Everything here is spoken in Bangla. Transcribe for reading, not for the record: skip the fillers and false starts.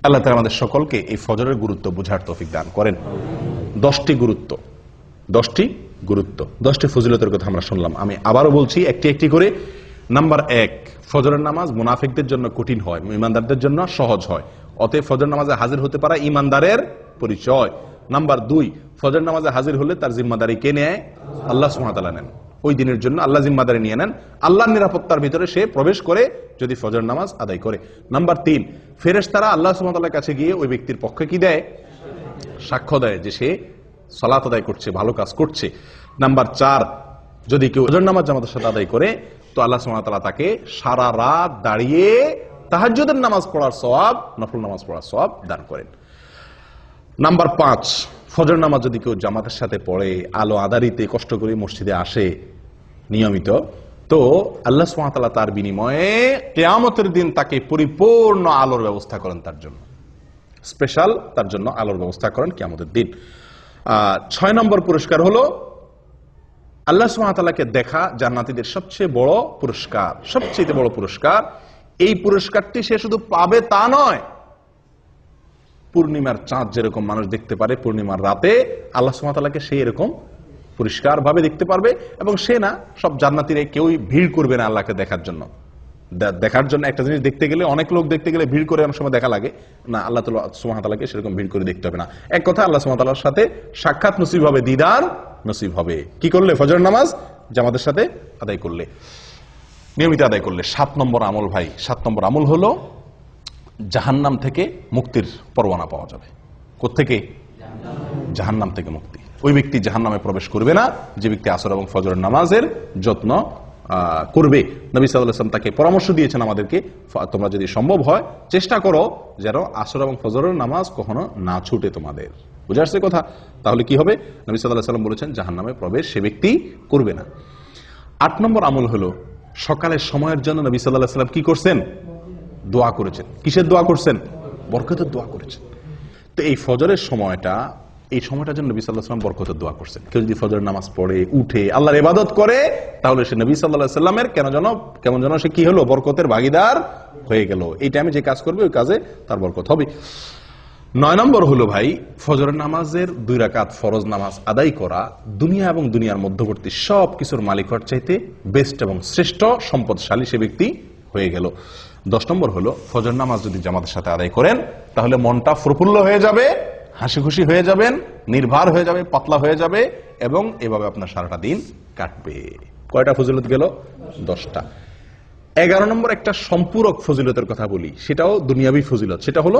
আল্লাহ তাআলা আমাদের সকলকে এই ফজরের গুরুত্ব বুঝার তৌফিক দান করেন। 10টি গুরুত্ব 10টি ফজিলতের কথা আমরা শুনলাম। আমি আবারও বলছি একটি একটি করে। নাম্বার 1, ফজরের নামাজ মুনাফিকদের জন্য কঠিন হয়, ঈমানদারদের জন্য সহজ হয়। অতএব ফজর নামাজে হাজির হতে পারা ঈমানদারের পরিচয়। নাম্বার 2, ফজর নামাজে হাজির হলে তার জিম্মাদারি কে নেয়? আল্লাহ সুবহানাহু ওয়া তাআলা নেন। ওই দিনের জন্য আল্লাহ জিম্মাদারি নিয়ে নেন। আল্লাহর নিরাপত্তার ভিতরে সে প্রবেশ করে যদি ফজর নামাজ আদায় করে। নাম্বার 3, ফেরেশতারা আল্লাহ সুবহানাহু ওয়া তাআলার কাছে গিয়ে ওই ব্যক্তির পক্ষে কি দেয়? সাক্ষ্য দেয় যে সে সালাত আদায় করছে, ভালো কাজ করছে। নাম্বার 4, যদি কেউ ফজর নামাজ জামাতের সাথে আদায় করে তো আল্লাহ সুবহানাহু ওয়া তাআলা তাকে সারা রাত দাঁড়িয়ে তাহাজ্জুদের নামাজ পড়ার সওয়াব, নফল নামাজ পড়ার সওয়াব দান করেন। নাম্বার 5, ফজর নামাজ যদি কেউ জামাতের সাথে পড়ে, আলো আঁধারিতে কষ্ট করে মসজিদে আসে নিয়মিত, তো আল্লাহ সুবহানাহু ওয়া তাআলা তার বিনিময়ে কিয়ামতের দিন তাকে পরিপূর্ণ আলোর ব্যবস্থা করেন, তার জন্য স্পেশাল তার জন্য আলোর ব্যবস্থা করেন কিয়ামতের দিন। 6 নম্বর পুরস্কার হলো আল্লাহ সুবহানাহু ওয়া তাআলাকে দেখা জান্নাতীদের সবচেয়ে বড় পুরস্কার, সবচেয়ে বড় পুরস্কার। এই পুরস্কারটি সে শুধু পাবে তা নয়, পূর্ণিমার চাঁদ যেরকম মানুষ দেখতে পারে পূর্ণিমার রাতে, আল্লাহ সুবহানাহু ওয়া তাআলাকে সেই এরকম পরিষ্কার ভাবে দেখতে পারবে। এবং সে না, সব জান্নাতীরা কেউই ভিড় করবে না আল্লাহকে দেখার জন্য। দেখার জন্য একটা জিনিস দেখতে গেলে, অনেক লোক দেখতে গেলে ভিড় করে অনেক সময় দেখা লাগে না, আল্লাহ সুবহানাহু ওয়া তাআলাকে সেরকম ভিড় করে দেখতে হবে না। এক কথা, আল্লাহ সুবহানাহু ওয়া তাআলার সাথে সাক্ষাৎ নসিব হবে, দিদার নসিব হবে। কি করলে? ফজর নামাজ জামাতের সাথে আদায় করলে, নিয়মিত আদায় করলে। 7 নম্বর আমল ভাই, 7 নম্বর আমল হলো জাহান্নাম থেকে মুক্তির পরোয়ানা পাওয়া যাবে। কোত্থেকে? জাহান্নাম থেকে মুক্তি। ওই ব্যক্তি জাহান্নামে প্রবেশ করবে না যে ব্যক্তি আসর এবং ফজরের নামাজের যত্ন করবে। নবী সাল্লাল্লাহু আলাইহি ওয়াসাল্লাম তাকে পরামর্শ দিয়েছেন আমাদেরকে, তোমরা যদি সম্ভব হয় চেষ্টা করো যেন আসর এবং ফজরের নামাজ কখনো না ছুটে তোমাদের। বুঝে আসছে কথা? তাহলে কি হবে? নবী সাল্লাল্লাহু আলাইহি ওয়াসাল্লাম বলেছেন জাহান্নামে প্রবেশ সে ব্যক্তি করবে না। 8 নম্বর আমল হলো সকালের সময়ের জন্য নবী সাল্লাল্লাহু আলাইহি ওয়াসাল্লাম কি করছেন? দোয়া করেছেন। কিসের দোয়া করছেন? বরকতের দোয়া করেছেন। তো এই ফজরের সময়টা, এই সময়টার জন্য নবী সাল্লাল্লাহু আলাইহি ওয়াসাল্লাম বরকতের দোয়া করছেন। কেউ যদি ফজরের নামাজ পড়ে উঠে আল্লাহর ইবাদত করে, তাহলে সে নবী সাল্লাল্লাহু আলাইহি ওয়াসাল্লামের কেমন যেন সে কি হলো? বরকতের ভাগীদার হয়ে গেল। এই টাইমে যে কাজ করবে ওই কাজে তার বরকত হবে। 9 নম্বর হলো ভাই, ফজরের নামাজের 2 রাকাত ফরজ নামাজ আদায় করা দুনিয়া এবং দুনিয়ার মধ্যবর্তী সব কিছুর মালিক হওয়ার চাইতে বেস্ট এবং শ্রেষ্ঠ সম্পদশালী সে ব্যক্তি হয়ে গেল। 10 নম্বর হলো ফজর নামাজ যদি জামাতের সাথে আদায় করেন তাহলে মনটা প্রফুল্ল হয়ে যাবে, হাসি খুশি হয়ে যাবেন, নির্ভার হয়ে যাবে, পাতলা হয়ে যাবে এবং এভাবে আপনার সারাটা দিন কাটবে। কয়টা ফজিলত গেল? 10টা। 11 নম্বর একটা সম্পূরক ফজিলতের কথা বলি, সেটাও দুনিয়াবি ফজিলত। সেটা হলো